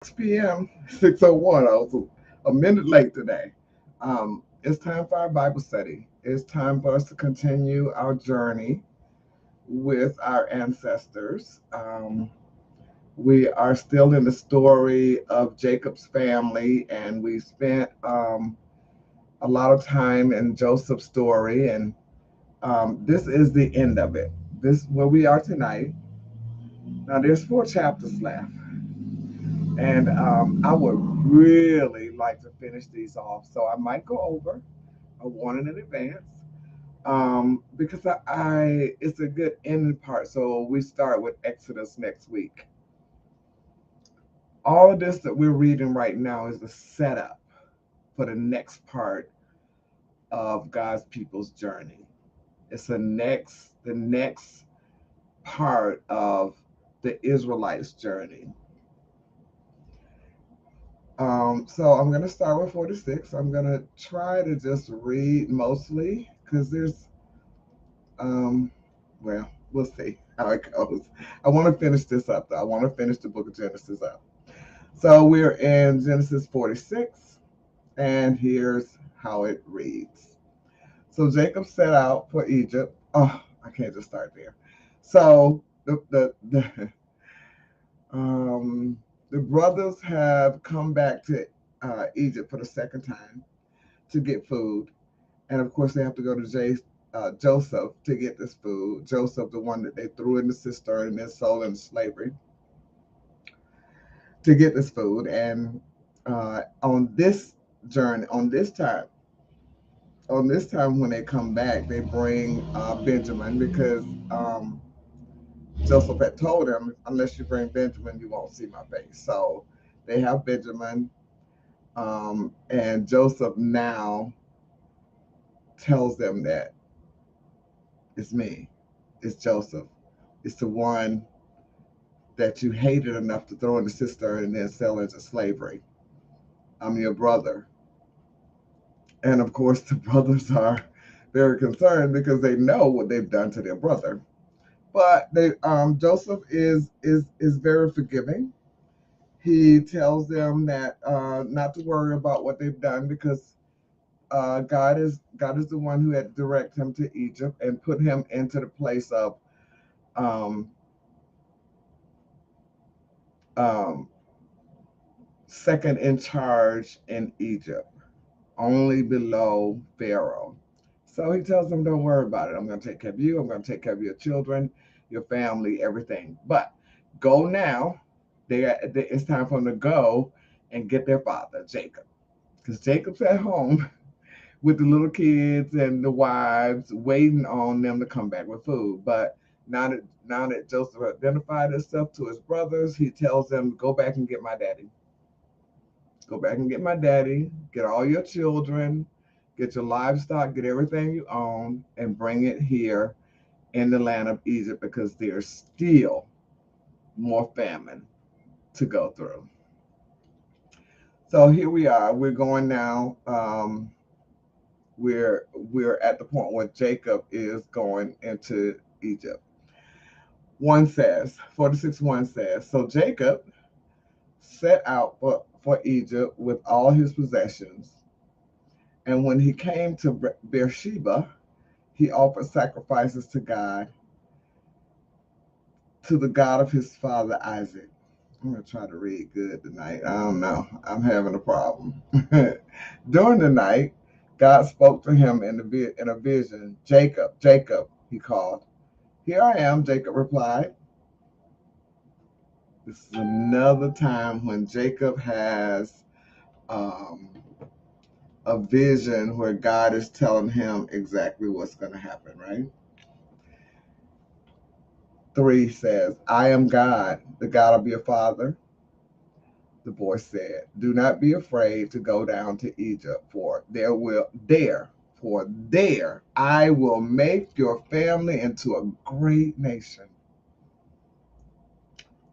6 p.m., 6:01. I was a minute late today. It's time for our Bible study. It's time for us to continue our journey with our ancestors. We are still in the story of Jacob's family, and we spent a lot of time in Joseph's story, and this is the end of it. This is where we are tonight. Now, there's 4 chapters left. And I would really like to finish these off. So I might go over a warning in advance because it's a good ending part. So we start with Exodus next week. All of this that we're reading right now is the setup for the next part of God's people's journey. It's the next part of the Israelites' journey. So I'm going to start with 46. I'm going to try to just read mostly because um, well, we'll see how it goes. I want to finish this up, though. I want to finish the book of Genesis up. So we're in Genesis 46, and here's how it reads. So Jacob set out for Egypt. Oh, I can't just start there. So the brothers have come back to Egypt for the second time to get food. And of course, they have to go to Joseph to get this food. Joseph, the one that they threw in the cistern and then sold into slavery, to get this food. And on this journey, on this time when they come back, they bring Benjamin because Joseph had told him, unless you bring Benjamin, you won't see my face. So they have Benjamin, and Joseph now tells them that it's me, it's Joseph, it's the one that you hated enough to throw in the cistern and then sell into slavery. I'm your brother. And of course, the brothers are very concerned because they know what they've done to their brother. But Joseph is very forgiving. He tells them that not to worry about what they've done because God is the one who had directed him to Egypt and put him into the place of um, um, second in charge in Egypt, only below Pharaoh. So he tells them, don't worry about it. I'm going to take care of you. I'm going to take care of your children, your family, everything. But go now. It's time for them to go and get their father, Jacob. Because Jacob's at home with the little kids and the wives waiting on them to come back with food. But now that Joseph identified himself to his brothers, he tells them, go back and get my daddy. Go back and get my daddy, get all your children, get your livestock, get everything you own, and bring it here in the land of Egypt because there's still more famine to go through. So here we are. We're going now. We're at the point where Jacob is going into Egypt. 46:1 says, so Jacob set out for Egypt with all his possessions. And when he came to Beersheba, he offered sacrifices to God, to the God of his father Isaac. I'm going to try to read good tonight. I don't know. I'm having a problem. During the night, God spoke to him in a vision. Jacob, Jacob, he called. Here I am, Jacob replied. This is another time when Jacob has um, a vision where God is telling him exactly what's going to happen, right? 3 says, I am God, the God of your father. The boy said, do not be afraid to go down to Egypt, for there I will make your family into a great nation.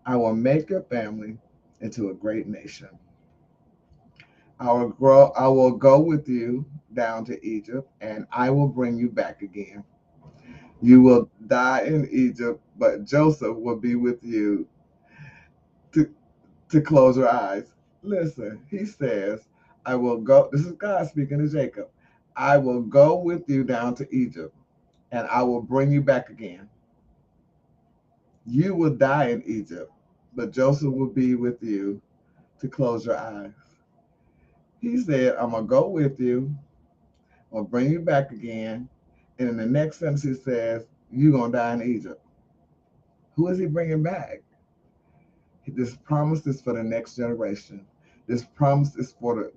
I will make your family into a great nation. I will go with you down to Egypt, and I will bring you back again. You will die in Egypt, but Joseph will be with you to to close your eyes. Listen, he says, I will go. This is God speaking to Jacob. I will go with you down to Egypt, and I will bring you back again. You will die in Egypt, but Joseph will be with you to close your eyes. He said, I'm going to go with you. I'll bring you back again. And in the next sentence, he says, you're going to die in Egypt. Who is he bringing back? This promise is for the next generation. This promise is for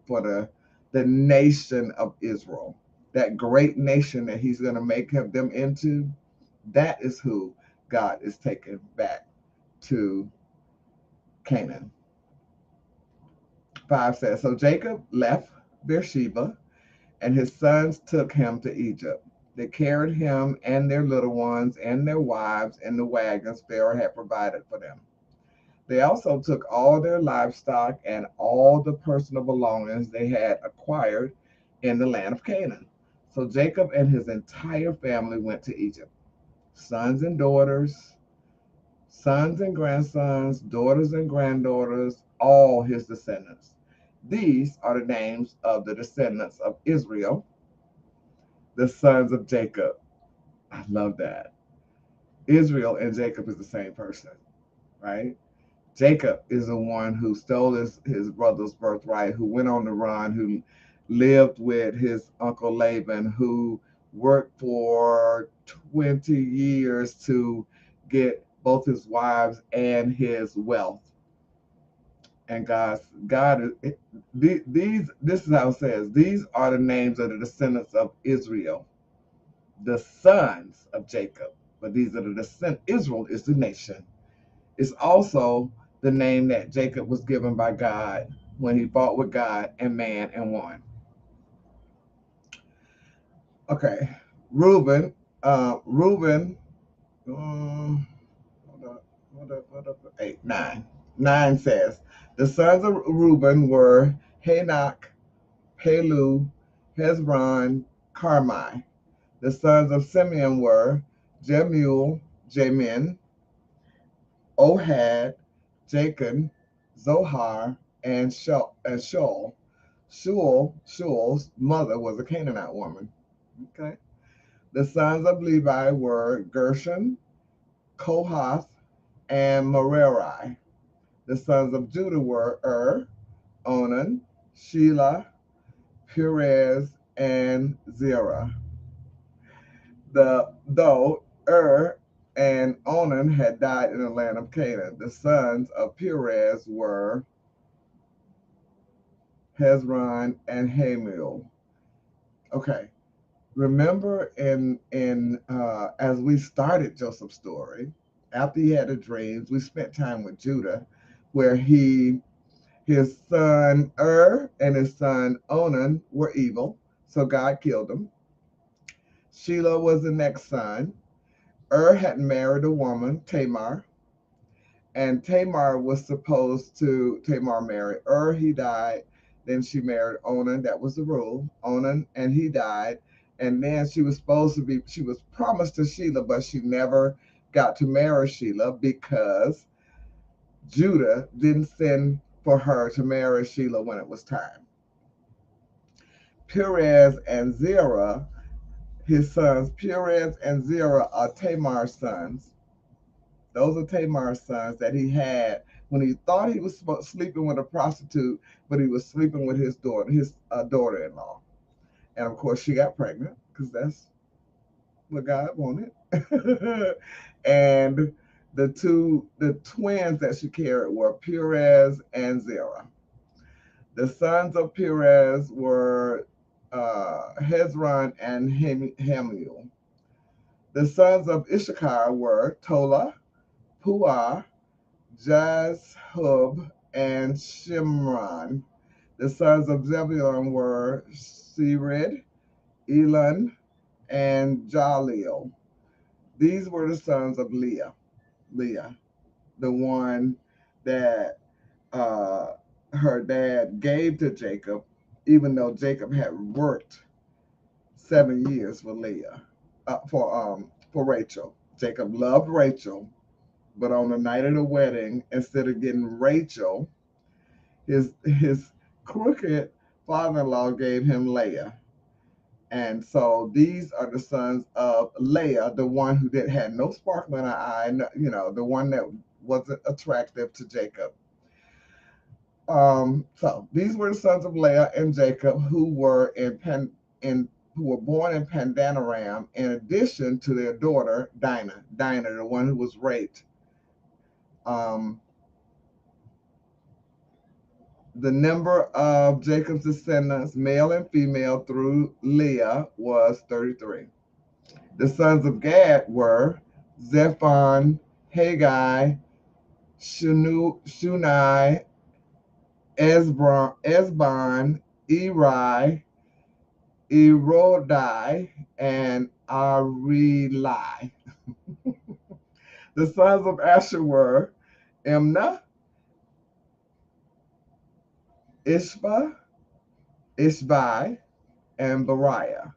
the nation of Israel. That great nation that he's going to make them into, that is who God is taking back to Canaan. 5 says, so Jacob left Beersheba, and his sons took him to Egypt. They carried him and their little ones and their wives in the wagons Pharaoh had provided for them. They also took all their livestock and all the personal belongings they had acquired in the land of Canaan. So Jacob and his entire family went to Egypt. Sons and daughters, sons and grandsons, daughters and granddaughters, all his descendants. These are the names of the descendants of Israel, the sons of Jacob. I love that. Israel and Jacob is the same person, right? Jacob is the one who stole his brother's birthright, who went on the run, who lived with his uncle Laban, who worked for 20 years to get both his wives and his wealth. And God is these. This is how it says. These are the names of the descendants of Israel, the sons of Jacob. But these are the descendants. Israel is the nation. It's also the name that Jacob was given by God when he fought with God and man and won. Okay, Reuben. Reuben. Hold up. 8, 9. 9 says the sons of Reuben were Hanok, Palu, Hezron, Carmi. The sons of Simeon were Jemuel, Jamin, Ohad, Jachin, Zohar, and Shaul. Shaul's mother was a Canaanite woman. Okay. The sons of Levi were Gershon, Kohath, and Merari. The sons of Judah were Onan, Shelah, Perez, and Zerah. Though and Onan had died in the land of Canaan, the sons of Perez were Hezron and Hamul. Okay, remember in as we started Joseph's story, after he had the dreams, we spent time with Judah, where his son and his son Onan were evil, so God killed them. Shelah was the next son. Had married a woman, Tamar, and Tamar married he died. Then she married Onan. That was the rule. Onan, and he died. And then she was promised to Shelah, but she never got to marry Shelah because Judah didn't send for her to marry Shelah when it was time. Perez and Zerah, his sons, Perez and Zerah are Tamar's sons. Those are Tamar's sons that he had when he thought he was sleeping with a prostitute, but he was sleeping with his daughter-in-law. And of course, she got pregnant because that's what God wanted. And the twins that she carried were Perez and Zerah. The sons of Perez were Hezron and Hamul. The sons of Issachar were Tola, Puah, Jashub, and Shimron. The sons of Zebulun were Sered, Elon, and Jaleel. These were the sons of Leah, the one that uh, her dad gave to Jacob, even though Jacob had worked 7 years for Leah, for Rachel. Jacob loved Rachel, but on the night of the wedding, instead of getting Rachel, His crooked father-in-law gave him Leah. And so these are the sons of Leah, the one who had no sparkle in her eye, the one that wasn't attractive to Jacob. So these were the sons of Leah and Jacob who were born in Pandanaram, in addition to their daughter Dinah, the one who was raped. Um, the number of Jacob's descendants, male and female, through Leah was 33. The sons of Gad were Zephon, Haggai, Shunai, Esbon, Eri, Erodai, and Arilai. The sons of Asher were Imnah, Ishba, Ishbai, and Bariah.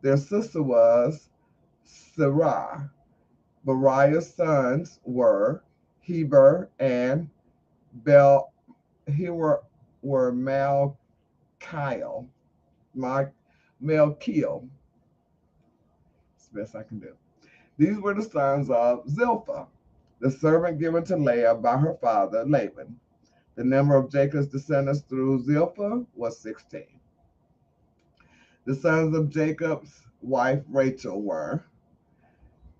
Their sister was Sarah. Bariah's sons were Heber and Bel. Were Malchiel. Malchiel. It's the best I can do. These were the sons of Zilpah, the servant given to Leah by her father Laban. The number of Jacob's descendants through Zilpah was 16. The sons of Jacob's wife Rachel were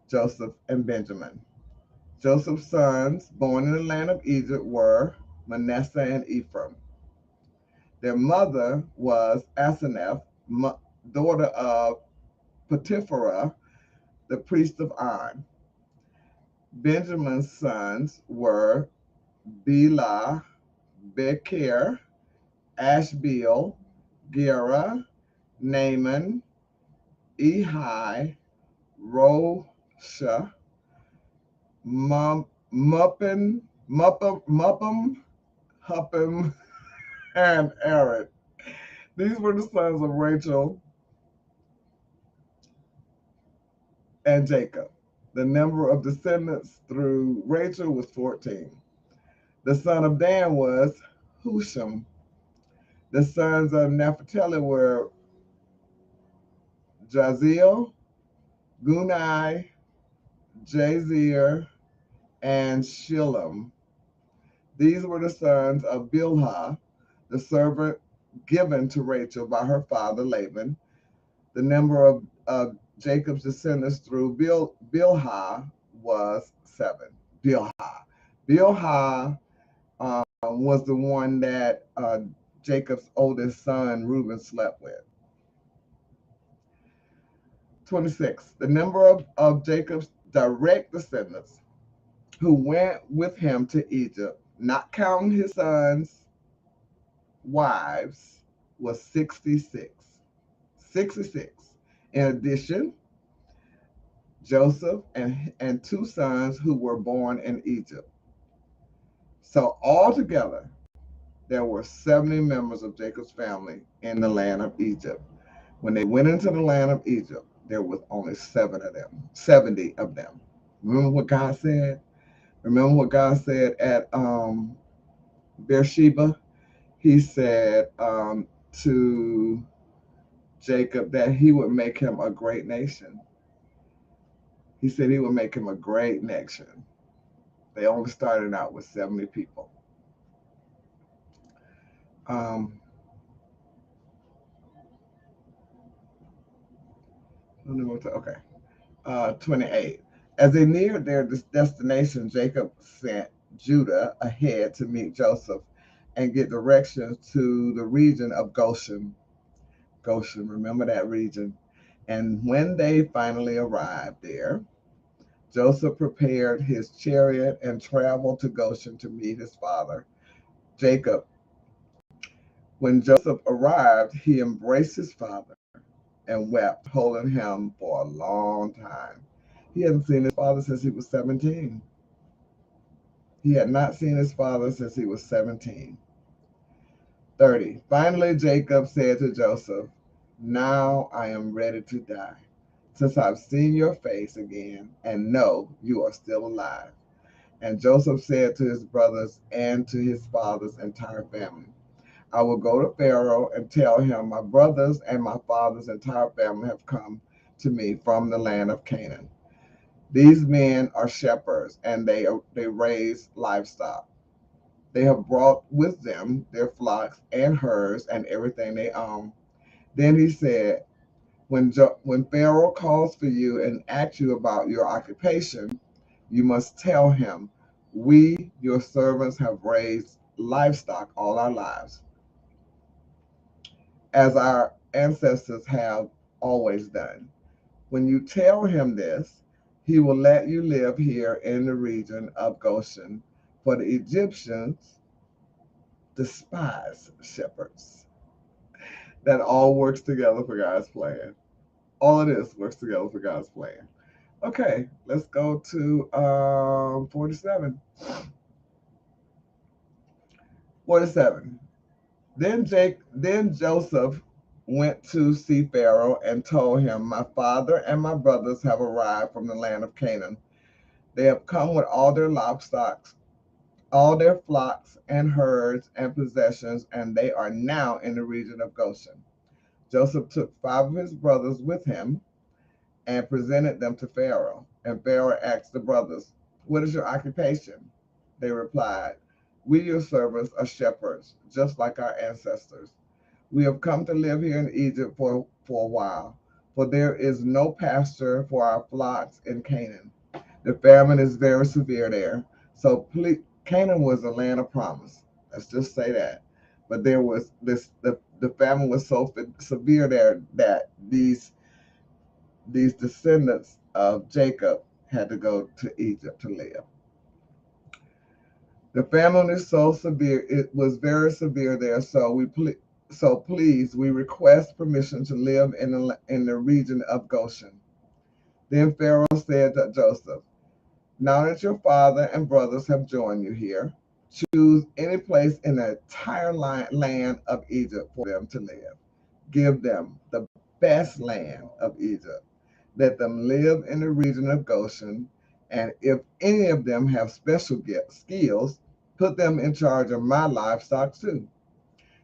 Joseph and Benjamin. Joseph's sons, born in the land of Egypt, were Manasseh and Ephraim. Their mother was Asenath, daughter of Potipharah, the priest of On. Benjamin's sons were Bela, Becher, Ashbel, Gera, Naaman, Ehi, Rosha, Huppim, and Aaron. These were the sons of Rachel and Jacob. The number of descendants through Rachel was 14. The son of Dan was Husham. The sons of Naphtali were Jaziel, Gunai, Jazier, and Shillem. These were the sons of Bilhah, the servant given to Rachel by her father Laban. The number of Jacob's descendants through Bilhah was 7. Bilhah was the one that Jacob's oldest son Reuben slept with. 26. The number of Jacob's direct descendants who went with him to Egypt, not counting his sons' wives, was 66. 66. In addition, Joseph and two sons who were born in Egypt. So altogether, there were 70 members of Jacob's family in the land of Egypt. When they went into the land of Egypt, there was only 70 of them. Remember what God said? Remember what God said at Beersheba? He said to Jacob that he would make him a great nation. He said he would make him a great nation. They only started out with 70 people. Okay. 28. As they neared their destination, Jacob sent Judah ahead to meet Joseph and get directions to the region of Goshen. Goshen, remember that region. And when they finally arrived there, Joseph prepared his chariot and traveled to Goshen to meet his father, Jacob. When Joseph arrived, he embraced his father and wept, holding him for a long time. He hadn't seen his father since he was 17. He had not seen his father since he was 17. 30. Finally, Jacob said to Joseph, "Now I am ready to die, since I've seen your face again and know you are still alive." And Joseph said to his brothers and to his father's entire family, I will go to Pharaoh and tell him, my brothers and my father's entire family have come to me from the land of Canaan. These men are shepherds, and they raise livestock. They have brought with them their flocks and herds and everything they own. Then he said, when Pharaoh calls for you and asks you about your occupation, you must tell him, we, your servants, have raised livestock all our lives, as our ancestors have always done. When you tell him this, he will let you live here in the region of Goshen, for the Egyptians despise shepherds. That all works together for God's plan. All of this works together for God's plan. Okay, let's go to 47. 47. Then Joseph went to see Pharaoh and told him, my father and my brothers have arrived from the land of Canaan. They have come with all their livestock, all their flocks and herds and possessions, and they are now in the region of Goshen. Joseph took 5 of his brothers with him and presented them to Pharaoh. And Pharaoh asked the brothers, what is your occupation? They replied, we, your servants, are shepherds, just like our ancestors. We have come to live here in Egypt for a while, for there is no pasture for our flocks in Canaan. The famine is very severe there. So Canaan was a land of promise. Let's just say that. But there was the famine was so severe there that these descendants of Jacob had to go to Egypt to live. The famine is so severe; it was very severe there. So please, we request permission to live in the region of Goshen. Then Pharaoh said to Joseph, now that your father and brothers have joined you here, choose any place in the entire land of Egypt for them to live. Give them the best land of Egypt. Let them live in the region of Goshen, and if any of them have special skills, put them in charge of my livestock too.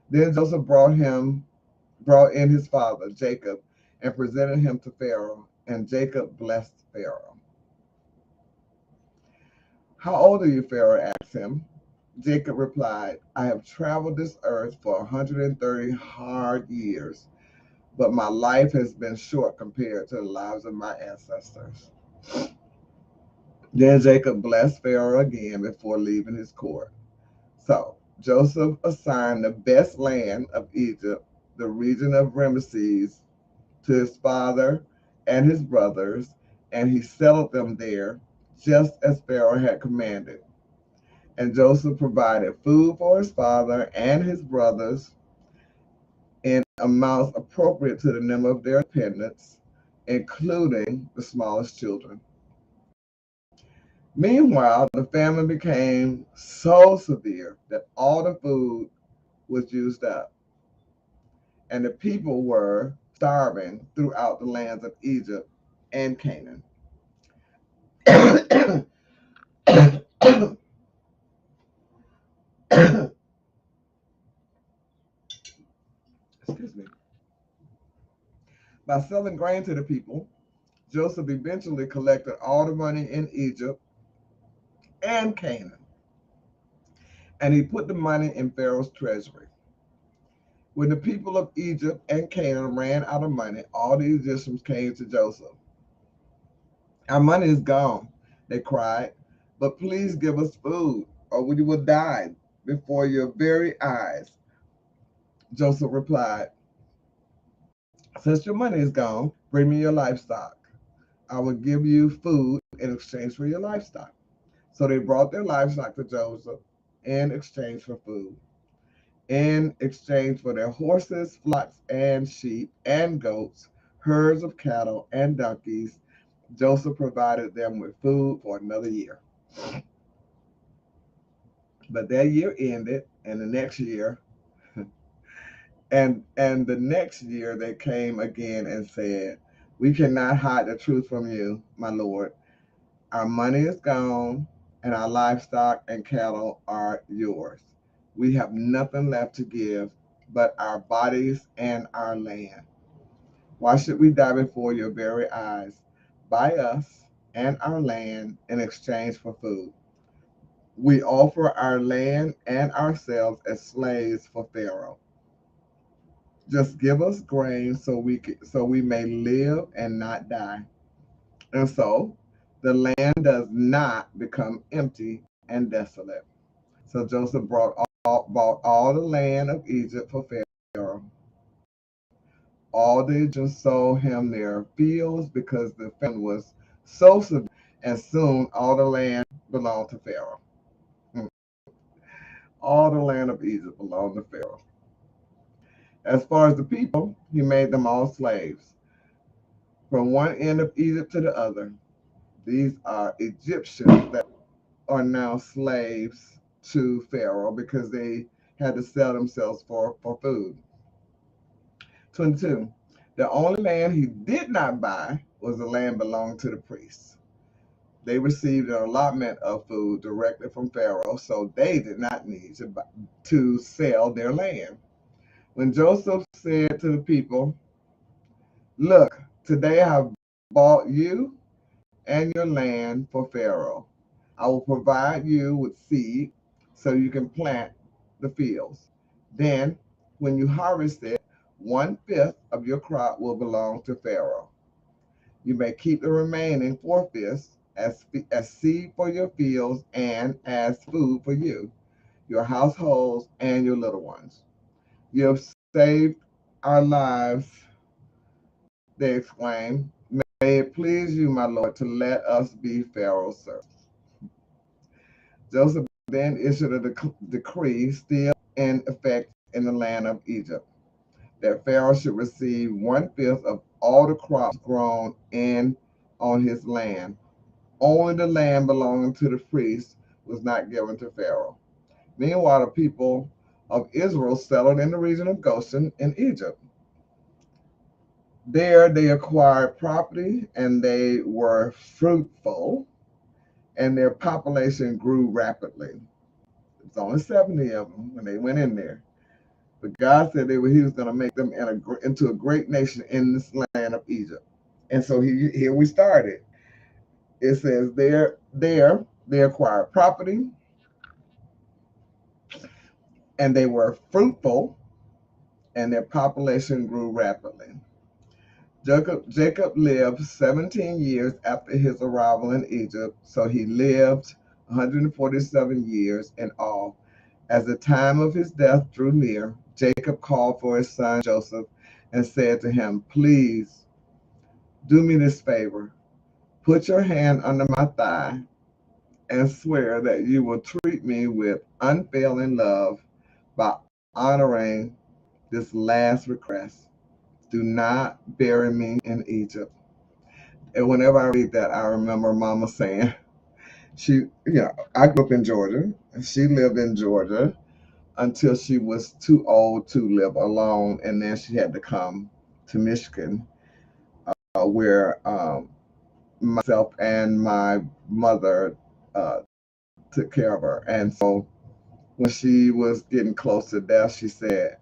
Then Joseph brought in his father Jacob and presented him to Pharaoh, and Jacob blessed Pharaoh. How old are you? Pharaoh asked him. Jacob replied, I have traveled this earth for 130 hard years, but my life has been short compared to the lives of my ancestors. Then Jacob blessed Pharaoh again before leaving his court. So Joseph assigned the best land of Egypt, the region of Ramesses, to his father and his brothers, and he settled them there, just as Pharaoh had commanded. And Joseph provided food for his father and his brothers in amounts appropriate to the number of their dependents, including the smallest children. Meanwhile, the famine became so severe that all the food was used up, and the people were starving throughout the lands of Egypt and Canaan. Excuse me. By selling grain to the people, Joseph eventually collected all the money in Egypt and Canaan, and he put the money in Pharaoh's treasury. When the people of Egypt and Canaan ran out of money, all the Egyptians came to Joseph. Our money is gone, they cried, but please give us food, or we will die before your very eyes. Joseph replied, since your money is gone, bring me your livestock. I will give you food in exchange for your livestock. So they brought their livestock to Joseph in exchange for food. In exchange for their horses, flocks, and sheep, and goats, herds of cattle, and donkeys, Joseph provided them with food for another year. But that year ended, and the next year they came again and said, we cannot hide the truth from you, my lord. Our money is gone, and our livestock and cattle are yours. We have nothing left to give but our bodies and our land. Why should we die before your very eyes? Buy us and our land in exchange for food. We offer our land and ourselves as slaves for Pharaoh. Just give us grain so we may live and not die. And so the land does not become empty and desolate. So Joseph bought all the land of Egypt for Pharaoh. All the Egyptians sold him their fields because the famine was so severe, and soon all the land belonged to Pharaoh. Hmm. All the land of Egypt belonged to Pharaoh. As far as the people, he made them all slaves, from one end of Egypt to the other. These are Egyptians that are now slaves to Pharaoh because they had to sell themselves for food. 22. The only land he did not buy was the land belonging to the priests. They received an allotment of food directly from Pharaoh, so they did not need to sell their land. When Joseph said to the people, look, today I have bought you and your land for Pharaoh. I will provide you with seed so you can plant the fields. Then, when you harvest it, 1/5 of your crop will belong to Pharaoh. You may keep the remaining 4/5 as seed for your fields and as food for you, your households, and your little ones. You have saved our lives, they exclaimed. May it please you, my lord, to let us be Pharaoh's servants. Joseph then issued a decree still in effect in the land of Egypt that Pharaoh should receive 1/5 of all the crops grown in on his land. Only the land belonging to the priests was not given to Pharaoh. Meanwhile, the people of Israel settled in the region of Goshen in Egypt. There they acquired property and they were fruitful, and their population grew rapidly. It was only 70 of them when they went in there. But God said he was going to make them into a great nation in this land of Egypt. And so here we started. It says there they acquired property and they were fruitful and their population grew rapidly. Jacob lived 17 years after his arrival in Egypt, so he lived 147 years in all. As the time of his death drew near, Jacob called for his son Joseph and said to him, please do me this favor. Put your hand under my thigh and swear that you will treat me with unfailing love by honoring this last request. Do not bury me in Egypt. And whenever I read that, I remember Mama saying, I grew up in Georgia, and she lived in Georgia until she was too old to live alone, and then she had to come to Michigan, where myself and my mother uh, took care of her. And so when she was getting close to death, she said,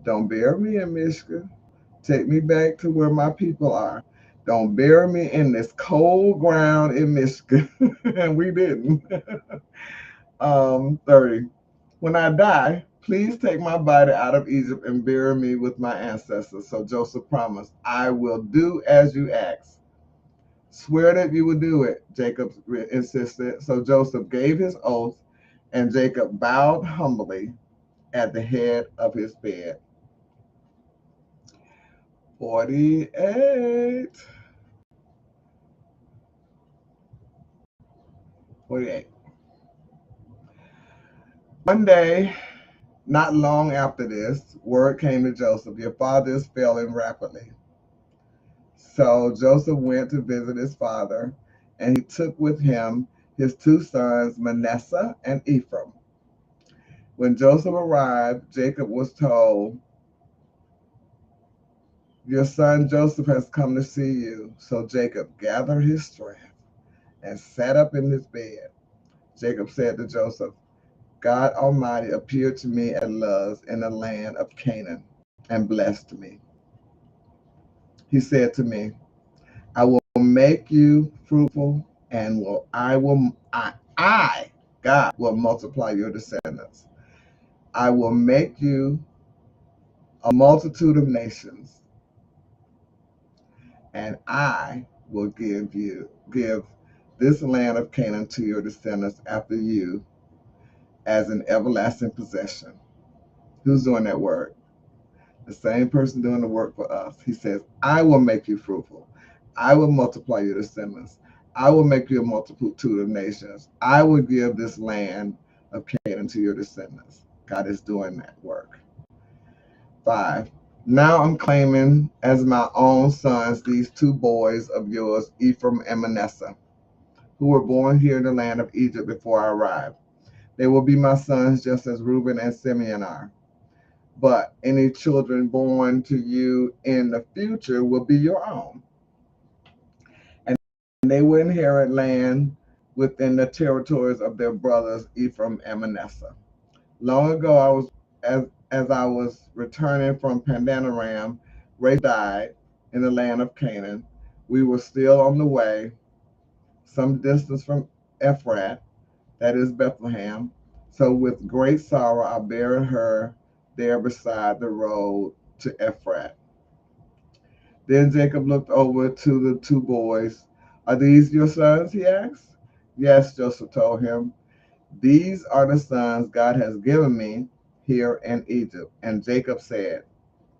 don't bury me in Michigan. Take me back to where my people are. Don't bury me in this cold ground in Michigan. And we didn't. 30. When I die, please take my body out of Egypt and bury me with my ancestors. So Joseph promised, I will do as you ask. Swear that you will do it, Jacob insisted. So Joseph gave his oath, and Jacob bowed humbly at the head of his bed. 48. 48. One day, not long after this, word came to Joseph, your father is failing rapidly. So Joseph went to visit his father, and he took with him his two sons, Manasseh and Ephraim. When Joseph arrived, Jacob was told, your son Joseph has come to see you. So Jacob gathered his strength and sat up in his bed. Jacob said to Joseph, God Almighty appeared to me at Luz in the land of Canaan and blessed me. He said to me, I will make you fruitful and I, God, will multiply your descendants. I will make you a multitude of nations, and I will give this land of Canaan to your descendants after you as an everlasting possession. Who's doing that work? The same person doing the work for us. He says, I will make you fruitful. I will multiply your descendants. I will make you a multitude of nations. I will give this land of Canaan to your descendants. God is doing that work. 5. Now I'm claiming as my own sons these two boys of yours, Ephraim and Manasseh, who were born here in the land of Egypt before I arrived. They will be my sons just as Reuben and Simeon are. But any children born to you in the future will be your own. And they will inherit land within the territories of their brothers Ephraim and Manasseh. Long ago, as I was returning from Pandanaram, Rachel died in the land of Canaan. We were still on the way, some distance from Ephrat, that is Bethlehem. So with great sorrow I buried her there beside the road to Ephrat. Then Jacob looked over to the two boys. Are these your sons? He asked. Yes, Joseph told him. These are the sons God has given me here in Egypt. And Jacob said,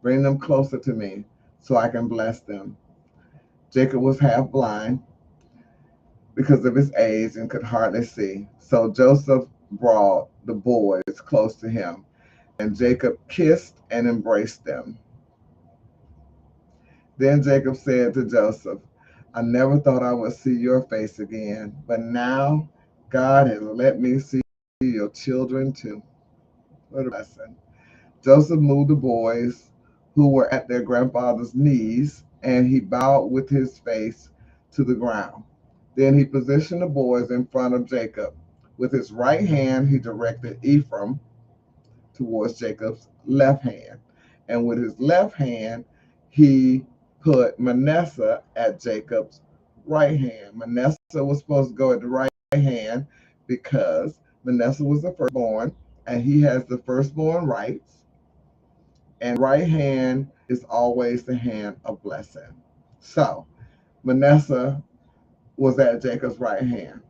bring them closer to me so I can bless them. Jacob was half blind because of his age and could hardly see. So Joseph brought the boys close to him, and Jacob kissed and embraced them. Then Jacob said to Joseph, I never thought I would see your face again, but now God has let me see your children too. What a blessing. Joseph moved the boys who were at their grandfather's knees, and he bowed with his face to the ground. Then he positioned the boys in front of Jacob. With his right hand, he directed Ephraim towards Jacob's left hand. And with his left hand, he put Manasseh at Jacob's right hand. Manasseh was supposed to go at the right hand because Manasseh was the firstborn, and he has the firstborn rights. And right hand is always the hand of blessing. So Manasseh was at Jacob's right hand.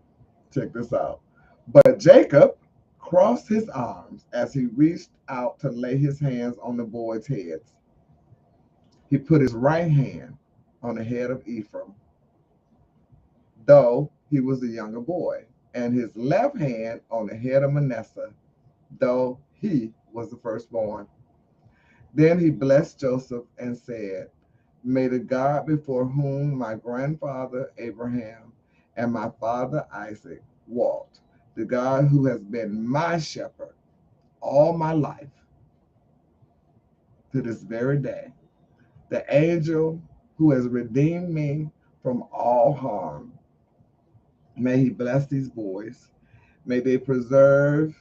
Check this out. But Jacob crossed his arms as he reached out to lay his hands on the boys' heads. He put his right hand on the head of Ephraim, though he was the younger boy, and his left hand on the head of Manasseh, though he was the firstborn. Then he blessed Joseph and said, may the God before whom my grandfather Abraham and my father Isaac walked, the God who has been my shepherd all my life to this very day, the angel who has redeemed me from all harm, may he bless these boys. May they preserve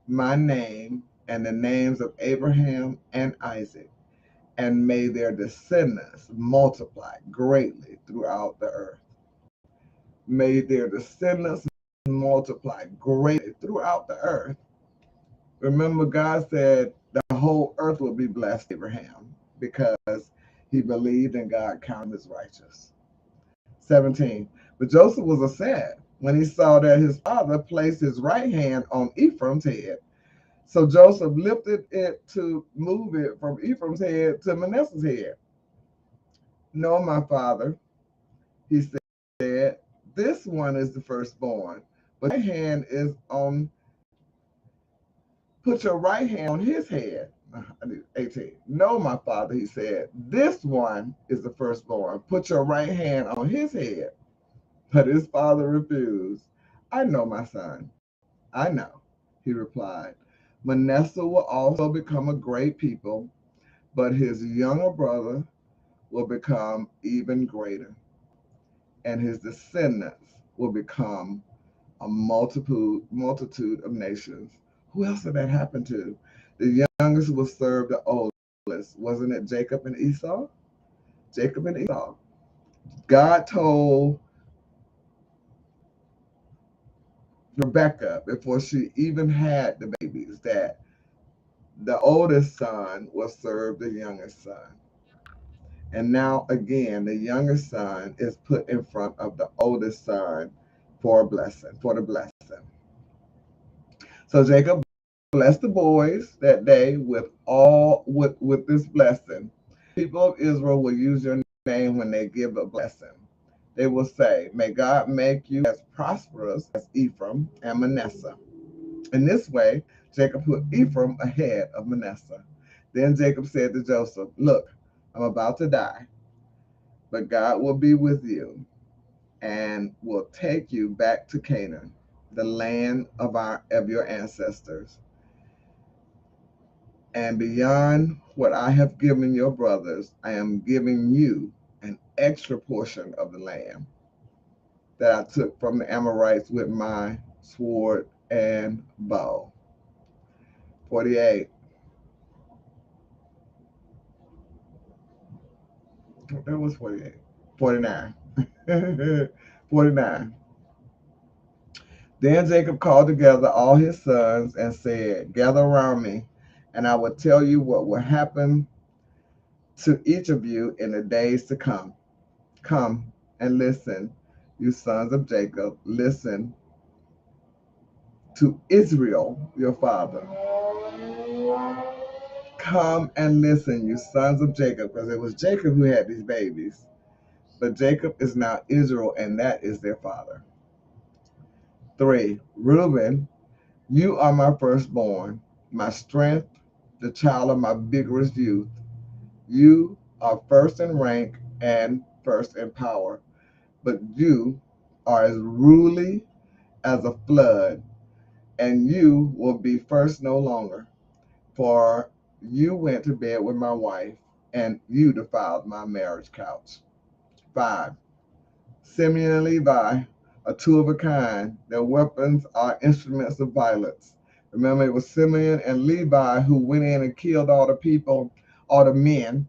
my name and the names of Abraham and Isaac, and may their descendants multiply greatly throughout the earth. May their descendants multiply greatly throughout the earth. Remember, God said the whole earth will be blessed, Abraham, because he believed in God, counted as righteous. 17. But Joseph was upset when he saw that his father placed his right hand on Ephraim's head. So Joseph lifted it to move it from Ephraim's head to Manasseh's head. No, my father, he said, this one is the firstborn, but my hand is on, put your right hand on his head. 18. No, my father, he said, this one is the firstborn. Put your right hand on his head. But his father refused. I know, my son. I know, he replied. Manasseh will also become a great people, but his younger brother will become even greater, and his descendants will become a multitude of nations. Who else did that happen to? The youngest will serve the oldest. Wasn't it Jacob and Esau? Jacob and Esau. God told Rebecca before she even had the babies that the oldest son will serve the youngest son. And now again, the youngest son is put in front of the oldest son for a blessing, for the blessing. So Jacob blessed the boys that day with this blessing. People of Israel will use your name when they give a blessing. They will say, "May God make you as prosperous as Ephraim and Manasseh." In this way, Jacob put Ephraim ahead of Manasseh. Then Jacob said to Joseph, "Look, I'm about to die, but God will be with you and will take you back to Canaan, the land of your ancestors. And beyond what I have given your brothers, I am giving you an extra portion of the land that I took from the Amorites with my sword and bow." 48. That was 48. 49. 49. Then Jacob called together all his sons and said, "Gather around me, and I will tell you what will happen to each of you in the days to come. Come and listen, you sons of Jacob. Listen to Israel, your father. Come and listen, you sons of Jacob," because it was Jacob who had these babies. But Jacob is now Israel, and that is their father. 3. Reuben, you are my firstborn, my strength, the child of my vigorous youth. You are first in rank and first in power, but you are as ruly as a flood, and you will be first no longer. For you went to bed with my wife, and you defiled my marriage couch. 5. Simeon and Levi are two of a kind. Their weapons are instruments of violence. Remember, it was Simeon and Levi who went in and killed all the people, all the men,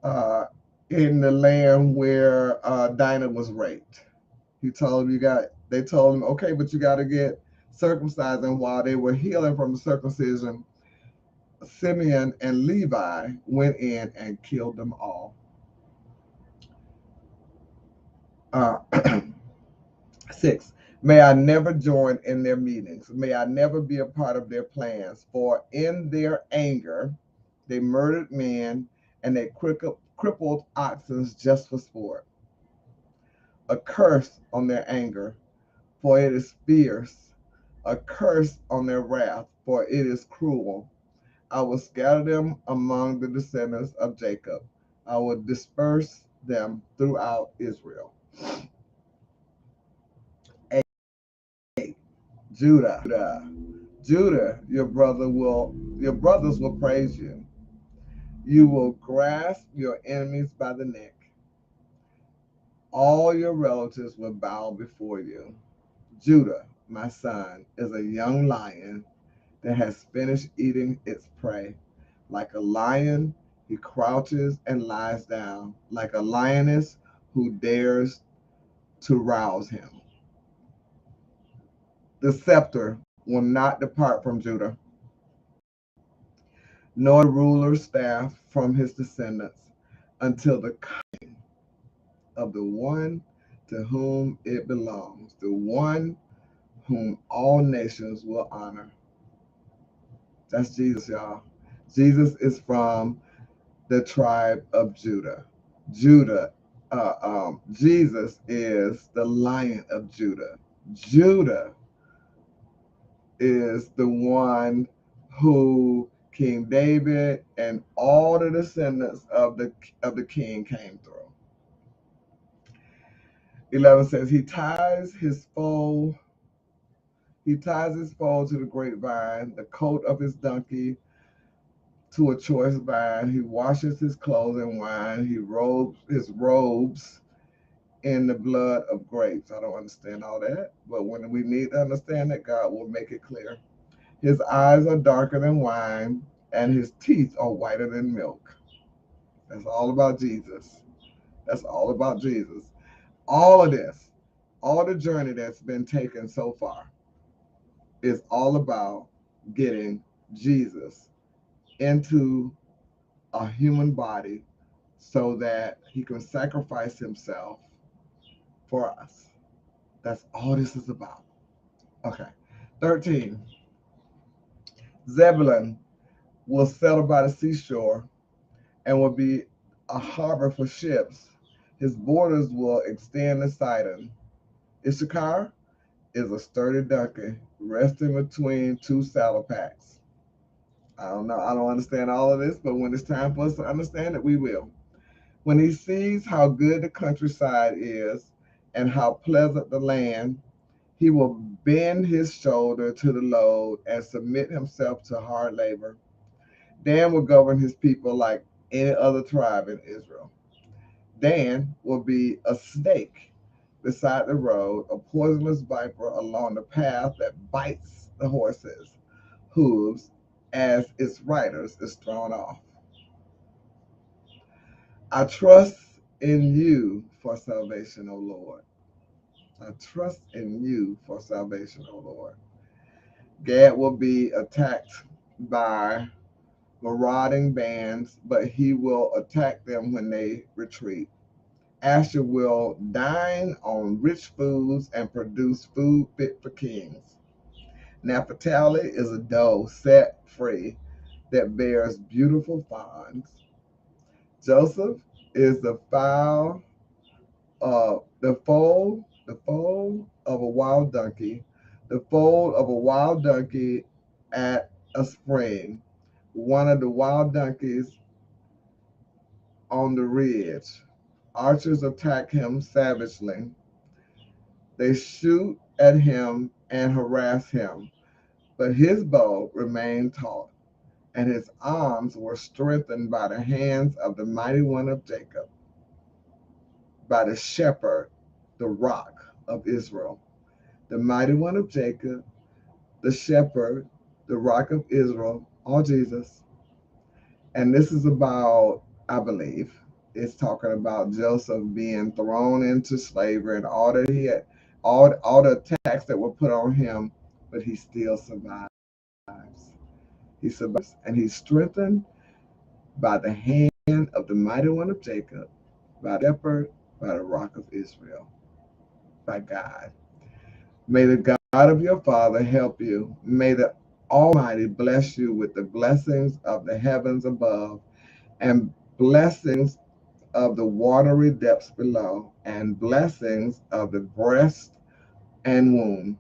uh, in the land where Dinah was raped. He told him they told him, okay, but you got to get circumcised. And while they were healing from the circumcision, Simeon and Levi went in and killed them all. Uh, 6. May I never join in their meetings. May I never be a part of their plans. For in their anger, they murdered men and they crippled oxen just for sport. A curse on their anger, for it is fierce. A curse on their wrath, for it is cruel. I will scatter them among the descendants of Jacob. I will disperse them throughout Israel. 8. Judah. Judah, your brothers will praise you. You will grasp your enemies by the neck. All your relatives will bow before you. Judah, my son, is a young lion that has finished eating its prey. Like a lion, he crouches and lies down, like a lioness who dares to rouse him. The scepter will not depart from Judah, nor the ruler's staff from his descendants, until the coming of the one to whom it belongs, the one whom all nations will honor. That's Jesus, y'all. Jesus is from the tribe of Judah. Jesus is the Lion of Judah. Judah is the one who King David and all the descendants of the king came through. 11 says he ties his foal to the grapevine, the coat of his donkey to a choice vine. He washes his clothes in wine. He robes his robes in the blood of grapes. I don't understand all that, but when we need to understand it, God will make it clear. His eyes are darker than wine, and his teeth are whiter than milk. That's all about Jesus. That's all about Jesus. All of this, all the journey that's been taken so far, is all about getting Jesus into a human body so that he can sacrifice himself for us. That's all this is about. Okay. 13. Zebulun will settle by the seashore and will be a harbor for ships. His borders will extend to Sidon. Issachar is a sturdy donkey resting between two saddle packs. I don't know. I don't understand all of this, but when it's time for us to understand it, we will. When he sees how good the countryside is and how pleasant the land, he will bend his shoulder to the load and submit himself to hard labor. Dan will govern his people like any other tribe in Israel. Dan will be a snake beside the road, a poisonous viper along the path that bites the horses' hooves as its riders is thrown off. I trust in you for salvation, O Lord. I trust in you for salvation, O Lord. Gad will be attacked by marauding bands, but he will attack them when they retreat. Asher will dine on rich foods and produce food fit for kings. Naphtali is a doe set free that bears beautiful fawns. Joseph is the foal of a wild donkey, the foal of a wild donkey at a spring. One of the wild donkeys on the ridge. Archers attack him savagely. They shoot at him and harass him, but his bow remained taut, and his arms were strengthened by the hands of the mighty one of Jacob, by the shepherd, the rock of Israel. The mighty one of Jacob, the shepherd, the rock of Israel, all Jesus. And this is about, I believe, it's talking about Joseph being thrown into slavery and all that he had, all the attacks that were put on him, but he still survives. He survives, and he's strengthened by the hand of the mighty one of Jacob, by the shepherd, by the rock of Israel, by God. May the God of your father help you. May the Almighty bless you with the blessings of the heavens above and blessings of the watery depths below, and blessings of the breast and womb.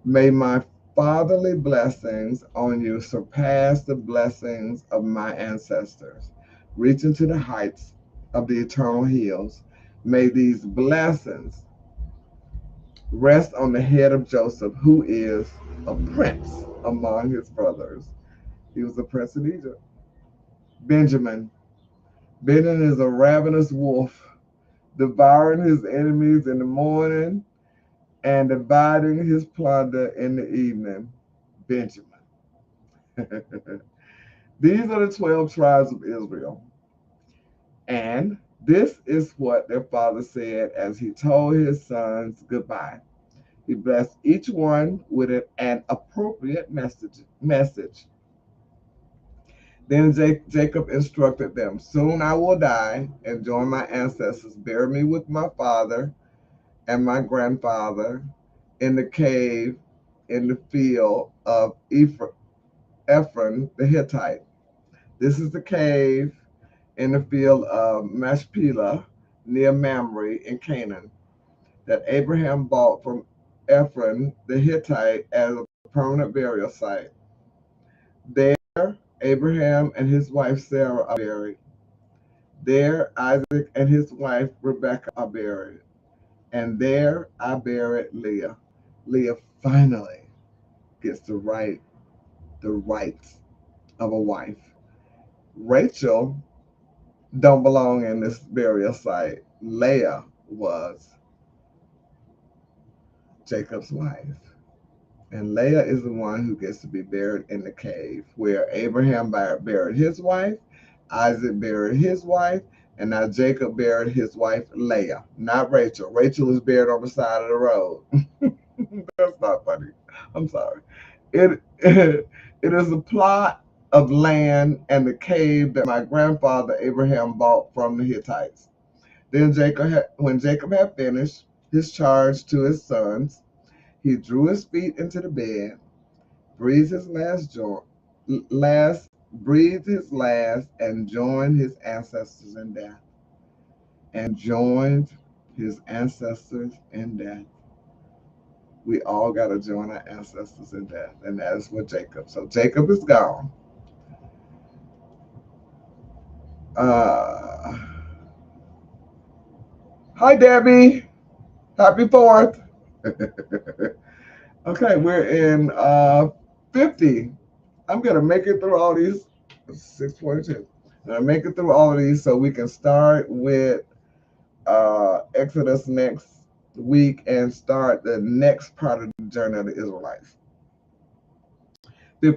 May my fatherly blessings on you surpass the blessings of my ancestors, reaching to the heights of the eternal hills. May these blessings rest on the head of Joseph, who is a prince among his brothers. He was a prince in Egypt. Benjamin. Benjamin is a ravenous wolf, devouring his enemies in the morning and dividing his plunder in the evening. Benjamin. These are the 12 tribes of Israel. And this is what their father said as he told his sons goodbye. He blessed each one with an appropriate message. Then Jacob instructed them, soon I will die and join my ancestors. Bury me with my father and my grandfather in the cave in the field of Ephron the Hittite. This is the cave in the field of Machpelah near Mamre in Canaan that Abraham bought from Ephron the Hittite as a permanent burial site. There, Abraham and his wife Sarah are buried. There, Isaac and his wife Rebekah are buried. And there, I buried Leah. Leah finally gets the rights of a wife. Rachel don't belong in this burial site. Leah was Jacob's wife. And Leah is the one who gets to be buried in the cave where Abraham buried his wife, Isaac buried his wife, and now Jacob buried his wife Leah, not Rachel. Rachel is buried on the side of the road. That's not funny. I'm sorry. It is a plot of land and the cave that my grandfather Abraham bought from the Hittites. Then when Jacob had finished his charge to his sons, he drew his feet into the bed, breathed his breathed his last, and joined his ancestors in death. And joined his ancestors in death. We all got to join our ancestors in death, and that is what Jacob. So Jacob is gone. Uh, Hi, Debbie. Happy Fourth. Okay, we're in 50. I'm gonna make it through all these. 6:22. I'm gonna make it through all of these so we can start with Exodus next week and start the next part of the journey of the Israelites.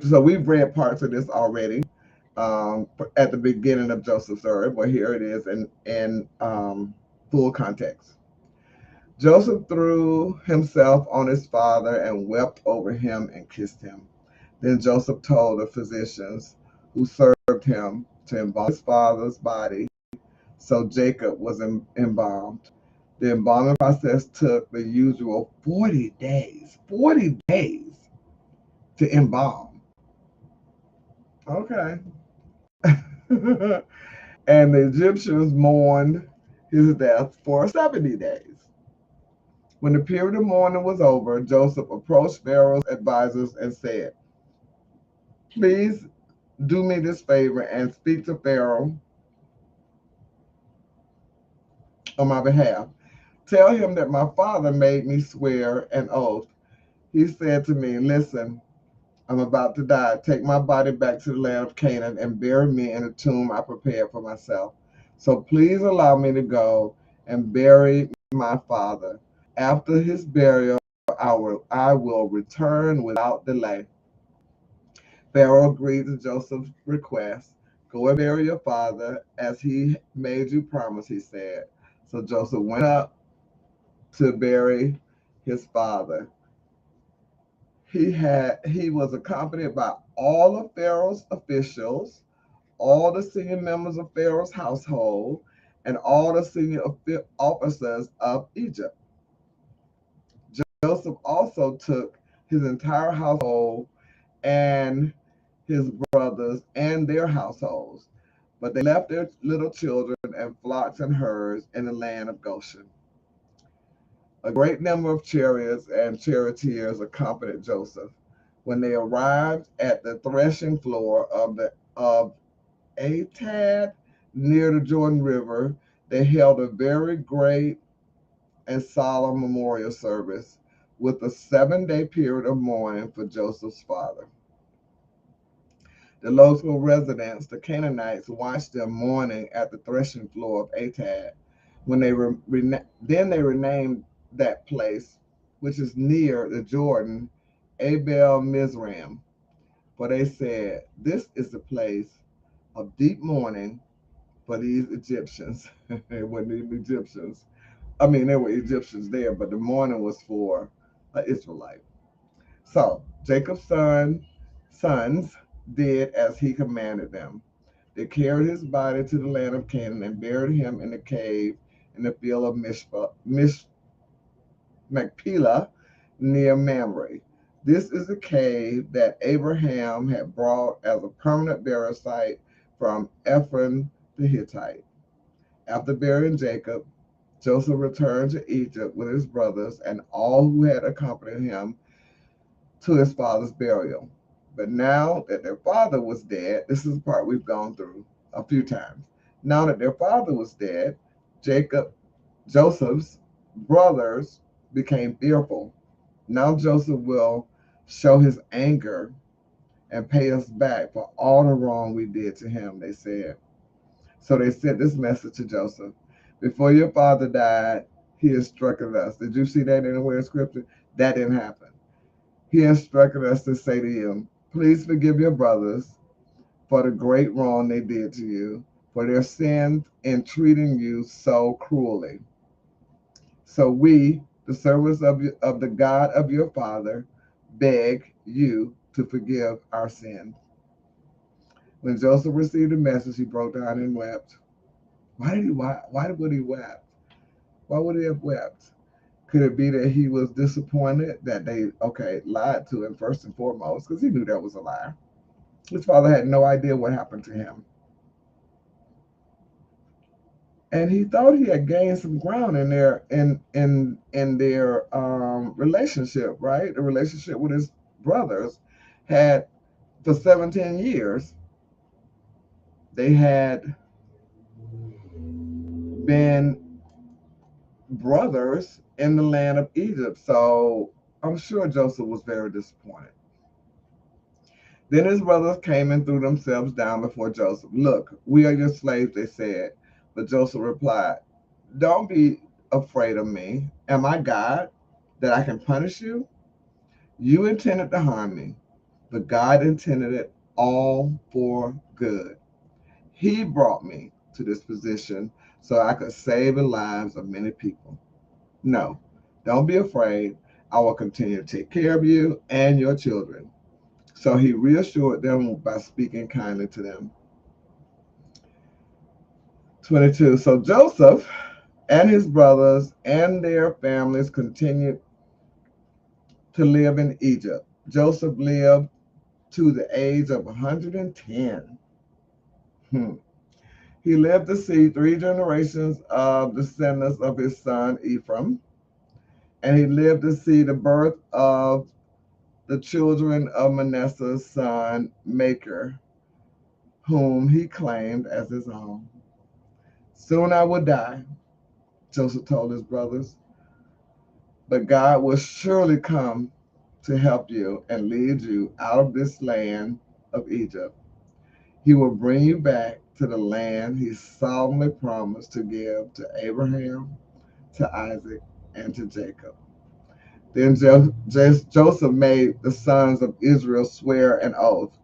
So we've read parts of this already at the beginning of Joseph's story, but here it is in full context. Joseph threw himself on his father and wept over him and kissed him. Then Joseph told the physicians who served him to embalm his father's body. So Jacob was embalmed. The embalming process took the usual 40 days. 40 days to embalm. Okay. And the Egyptians mourned his death for 70 days. When the period of mourning was over, Joseph approached Pharaoh's advisors and said, "Please do me this favor and speak to Pharaoh on my behalf. Tell him that my father made me swear an oath. He said to me, 'Listen, I'm about to die. Take my body back to the land of Canaan and bury me in a tomb I prepared for myself. So please allow me to go and bury my father. After his burial, I will return without delay.' Pharaoh agreed to Joseph's request. 'Go and bury your father as he made you promise,' he said. So Joseph went up to bury his father. He was accompanied by all of Pharaoh's officials, all the senior members of Pharaoh's household, and all the senior officers of Egypt. Joseph also took his entire household and his brothers and their households, but they left their little children and flocks and herds in the land of Goshen. A great number of chariots and charioteers accompanied Joseph. When they arrived at the threshing floor of Atad near the Jordan River, they held a very great and solemn memorial service with a 7-day period of mourning for Joseph's father. The local residents, the Canaanites, watched them mourning at the threshing floor of Atad. When then they renamed that place, which is near the Jordan, Abel Mizraim, for they said, "This is the place of deep mourning for these Egyptians." It wasn't even Egyptians. I mean, there were Egyptians there, but the mourning was for an Israelite. So Jacob's sons did as he commanded them. They carried his body to the land of Canaan and buried him in a cave in the field of Machpelah near Mamre. This is the cave that Abraham had brought as a permanent burial site from Ephron the Hittite. After burying Jacob, Joseph returned to Egypt with his brothers and all who had accompanied him to his father's burial. But now that their father was dead, this is the part we've gone through a few times. Now that their father was dead, Joseph's brothers became fearful. Now Joseph will show his anger and pay us back for all the wrong we did to him, they said. So they sent this message to Joseph. Before your father died, he instructed us. Did you see that anywhere in scripture? That didn't happen. He instructed us to say to you, please forgive your brothers for the great wrong they did to you, for their sins in treating you so cruelly. So we, the servants of the God of your father, beg you to forgive our sins. When Joseph received the message, he broke down and wept. Why would he wept? Why would he have wept? Could it be that he was disappointed that they, lied to him first and foremost, because he knew that was a lie. His father had no idea what happened to him. And he thought he had gained some ground in their relationship, right? The relationship with his brothers had for 17 years they had been brothers in the land of Egypt. So I'm sure Joseph was very disappointed. Then his brothers came and threw themselves down before Joseph. Look, we are your slaves, they said. But Joseph replied, don't be afraid of me. Am I God that I can punish you? You intended to harm me, but God intended it all for good. He brought me to this position so I could save the lives of many people. No, don't be afraid. I will continue to take care of you and your children. So he reassured them by speaking kindly to them. 22. So Joseph and his brothers and their families continued to live in Egypt. Joseph lived to the age of 110. Hmm. He lived to see three generations of descendants of his son Ephraim, and he lived to see the birth of the children of Manasseh's son Machir, whom he claimed as his own. Soon I will die, Joseph told his brothers, but God will surely come to help you and lead you out of this land of Egypt. He will bring you back to the land he solemnly promised to give to Abraham, to Isaac, and to Jacob. Then Joseph made the sons of Israel swear an oath,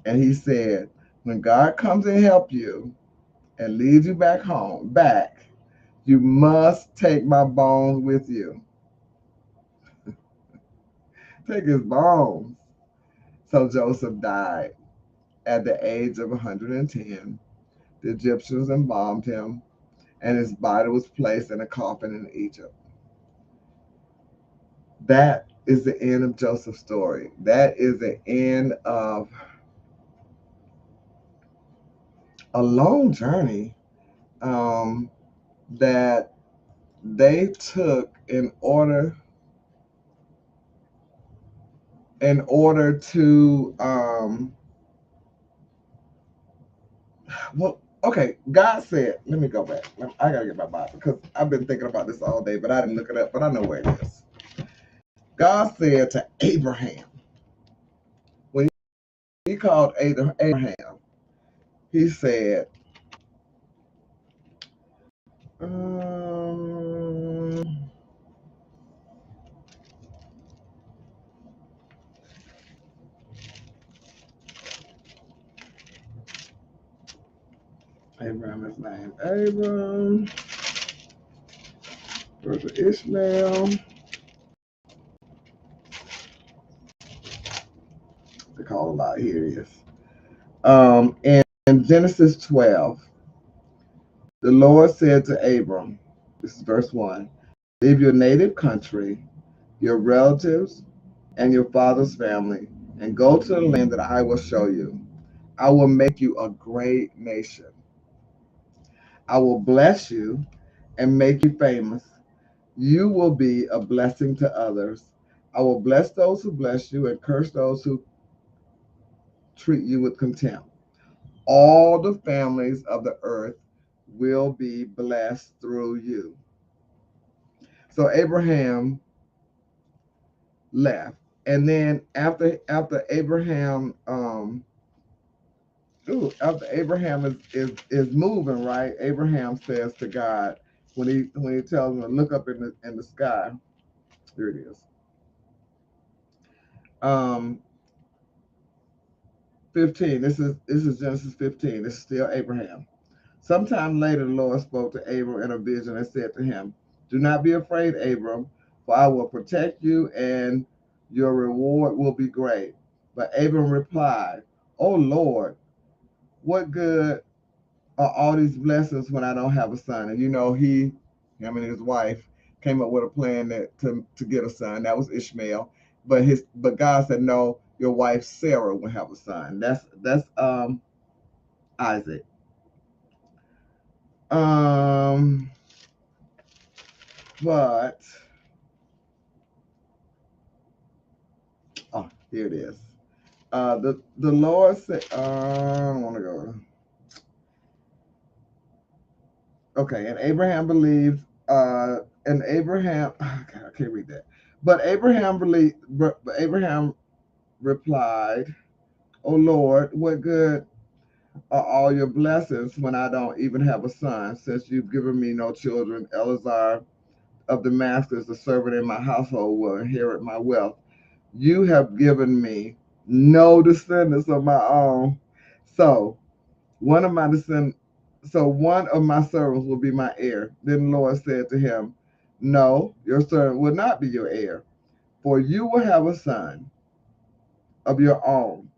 and he said, when God comes and help you and leads you back, you must take my bones with you. Take his bones. So Joseph died at the age of 110. The Egyptians embalmed him, and his body was placed in a coffin in Egypt. That is the end of Joseph's story. That is the end of a long journey that they took in order to well, okay, God said, let me go back. I gotta get my Bible because I've been thinking about this all day, but I didn't look it up, but I know where it is. God said to Abraham, when he called Abraham, he said, um, Abraham is named Abram, birth of Ishmael. They call a lot. Here it is. In Genesis 12, the Lord said to Abram, this is verse 1, leave your native country, your relatives, and your father's family, and go to the land that I will show you. I will make you a great nation. I will bless you and make you famous. You will be a blessing to others. I will bless those who bless you and curse those who treat you with contempt. All the families of the earth will be blessed through you. So Abraham left. And then after Abraham after Abraham is moving, right? Abraham says to God, when he tells him to look up in the sky. Here it is. Um, 15. This is Genesis 15. This is still Abraham. Sometime later, the Lord spoke to Abram in a vision and said to him, "Do not be afraid, Abram, for I will protect you, and your reward will be great." But Abram replied, "Oh Lord, what good are all these blessings when I don't have a son?" And him and his wife came up with a plan to get a son. That was Ishmael. But God said, "No, your wife Sarah will have a son." That's Isaac. Um, but oh, here it is. The Lord said, I don't want to go. Okay, and Abraham believed. And Abraham, oh God, I can't read that. But Abraham replied, "Oh Lord, what good are all your blessings when I don't even have a son? Since you've given me no children, Eleazar of Damascus, the servant in my household, will inherit my wealth. You have given me no descendants of my own. So one of my descend so one of my servants will be my heir." Then the Lord said to him, "No, your servant will not be your heir, for you will have a son of your own,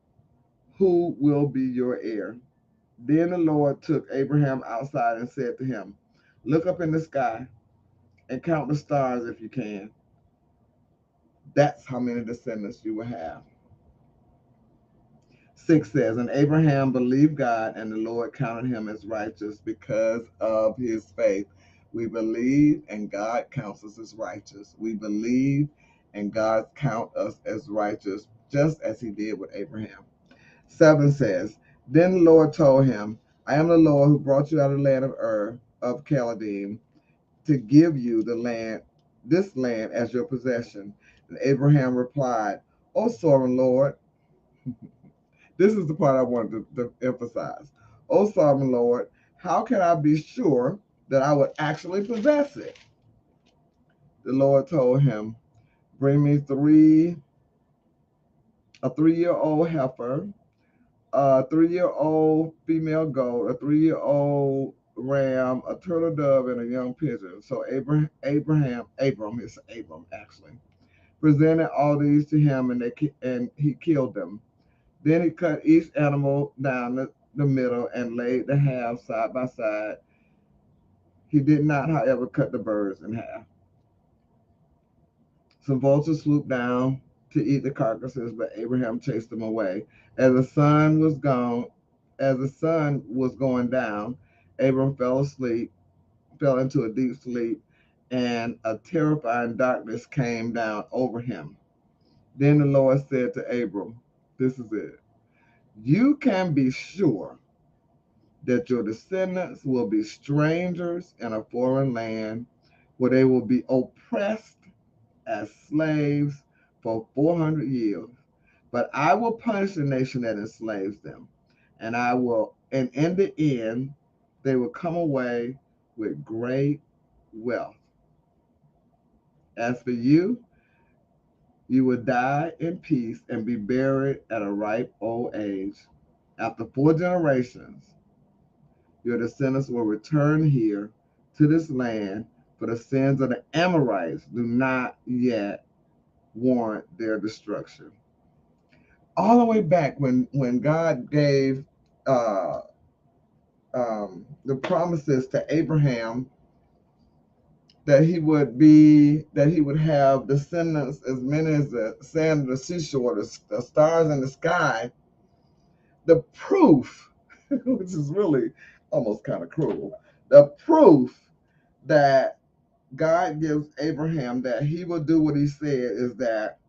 who will be your heir." Then the Lord took Abraham outside and said to him, "Look up in the sky and count the stars if you can. That's how many descendants you will have." 6 says, "And Abraham believed God, and the Lord counted him as righteous because of his faith." We believe, and God counts us as righteous. We believe, and God counts us as righteous, just as he did with Abraham. 7 says, "Then the Lord told him, I am the Lord who brought you out of the land of Ur of Chaldean to give you this land as your possession." And Abraham replied, "O sovereign Lord," this is the part I wanted to emphasize. "O sovereign Lord, how can I be sure that I would actually possess it?" The Lord told him, "Bring me a 3-year-old heifer, a 3-year-old female goat, a 3-year-old ram, a turtle dove, and a young pigeon." So Abram is Abram actually, presented all these to him, and he killed them. Then he cut each animal down the middle and laid the halves side by side. He did not, however, cut the birds in half. Some vultures swooped down to eat the carcasses, but Abraham chased them away. As the sun was gone, as the sun was going down, Abram fell into a deep sleep, and a terrifying darkness came down over him. Then the Lord said to Abram, this is it, "You can be sure that your descendants will be strangers in a foreign land, where they will be oppressed as slaves for 400 years. But I will punish the nation that enslaves them, and in the end, they will come away with great wealth. As for you, you will die in peace and be buried at a ripe old age. After 4 generations, your descendants will return here to this land, for the sins of the Amorites do not yet warrant their destruction." All the way back when God gave uh, the promises to Abraham that he would have descendants as many as the sand of the seashore, the stars in the sky. The proof, which is really almost kind of cruel, the proof that God gives Abraham that he will do what he said is that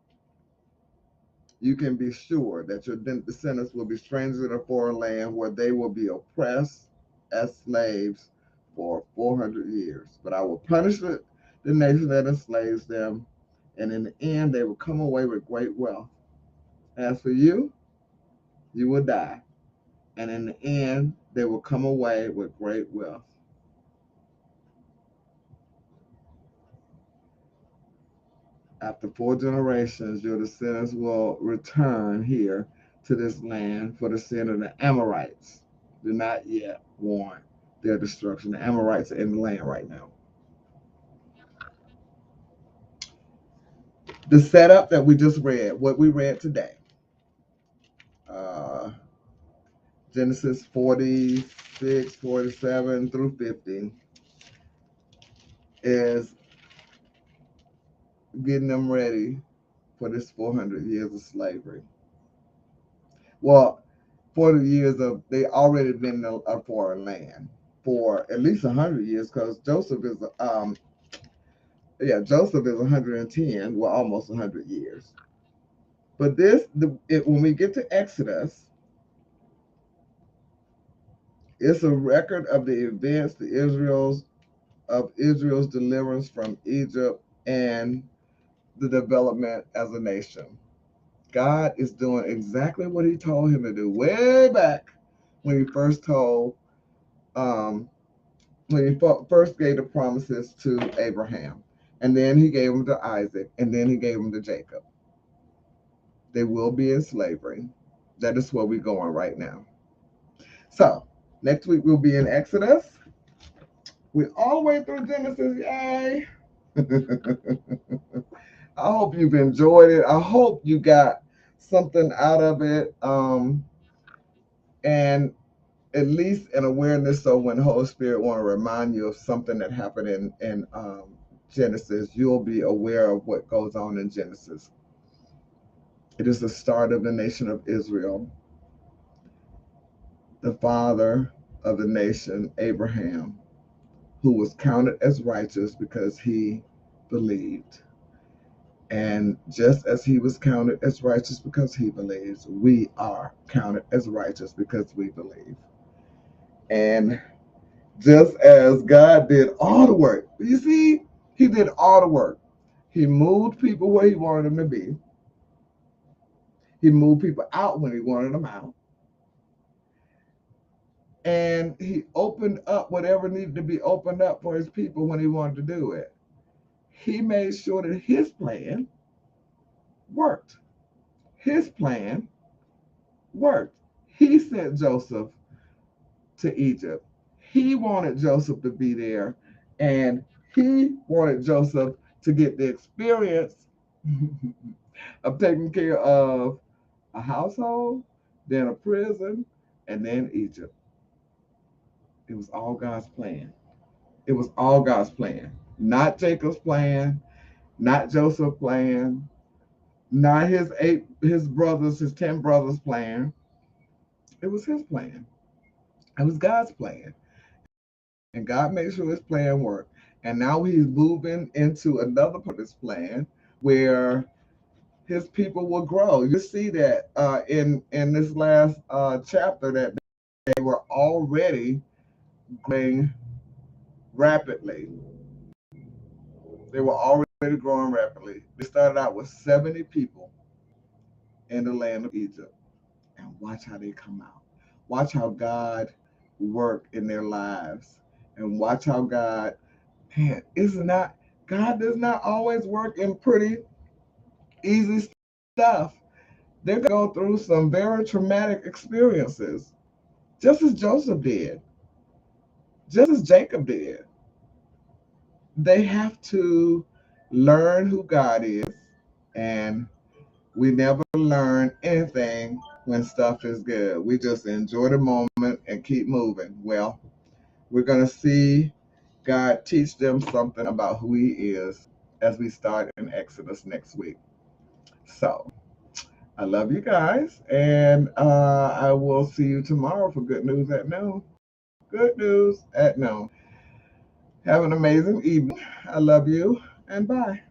you can be sure that your descendants will be strangers in a foreign land, where they will be oppressed as slaves for 400 years. But I will punish the nation that enslaves them, and in the end, they will come away with great wealth. As for you, you will die, and in the end, they will come away with great wealth. After 4 generations, your descendants will return here to this land for the sin of the Amorites. Do not yet warn their destruction. The Amorites are in the land right now. The setup that we just read, what we read today, uh, Genesis 46, 47 through 50, is getting them ready for this 400 years of slavery. Well, 40 years of, they already been in a foreign land for at least 100 years, because Joseph is 110, well, almost 100 years. But when we get to Exodus, it's a record of the events, of Israel's deliverance from Egypt and the development as a nation. God is doing exactly what he told him to do way back when he first um, first gave the promises to Abraham. And then he gave them to Isaac, and then he gave them to Jacob. They will be in slavery. That is where we're going right now. So, next week we'll be in Exodus. We're all the way through Genesis. Yay! I hope you've enjoyed it. I hope you got something out of it. And at least an awareness, so when the Holy Spirit want to remind you of something that happened in Genesis, you'll be aware of what goes on in Genesis. It is the start of the nation of Israel. The father of the nation, Abraham, who was counted as righteous because he believed. And just as he was counted as righteous because he believes, we are counted as righteous because we believe. And just as God did all the work, you see, he did all the work. He moved people where he wanted them to be. He moved people out when he wanted them out. And he opened up whatever needed to be opened up for his people when he wanted to do it. He made sure that his plan worked. His plan worked. He sent Joseph to Egypt. He wanted Joseph to be there, and he wanted Joseph to get the experience of taking care of a household, then a prison, and then Egypt. It was all God's plan. It was all God's plan. Not Jacob's plan, not Joseph's plan, not his 10 brothers' plan. It was his plan. It was God's plan. And God made sure his plan worked. And now he's moving into another part of his plan where his people will grow. You see that in this last chapter that they were already growing rapidly. They were already growing rapidly. They started out with 70 people in the land of Egypt. And watch how they come out. Watch how God worked in their lives. And watch how God does not always work in pretty easy stuff. They're going to go through some very traumatic experiences, just as Joseph did, just as Jacob did. They have to learn who God is, and we never learn anything when stuff is good. We just enjoy the moment and keep moving. Well, we're going to see God teach them something about who he is as we start in Exodus next week. So, I love you guys, and I will see you tomorrow for Good News at Noon. Good News at Noon. Have an amazing evening. I love you, and bye.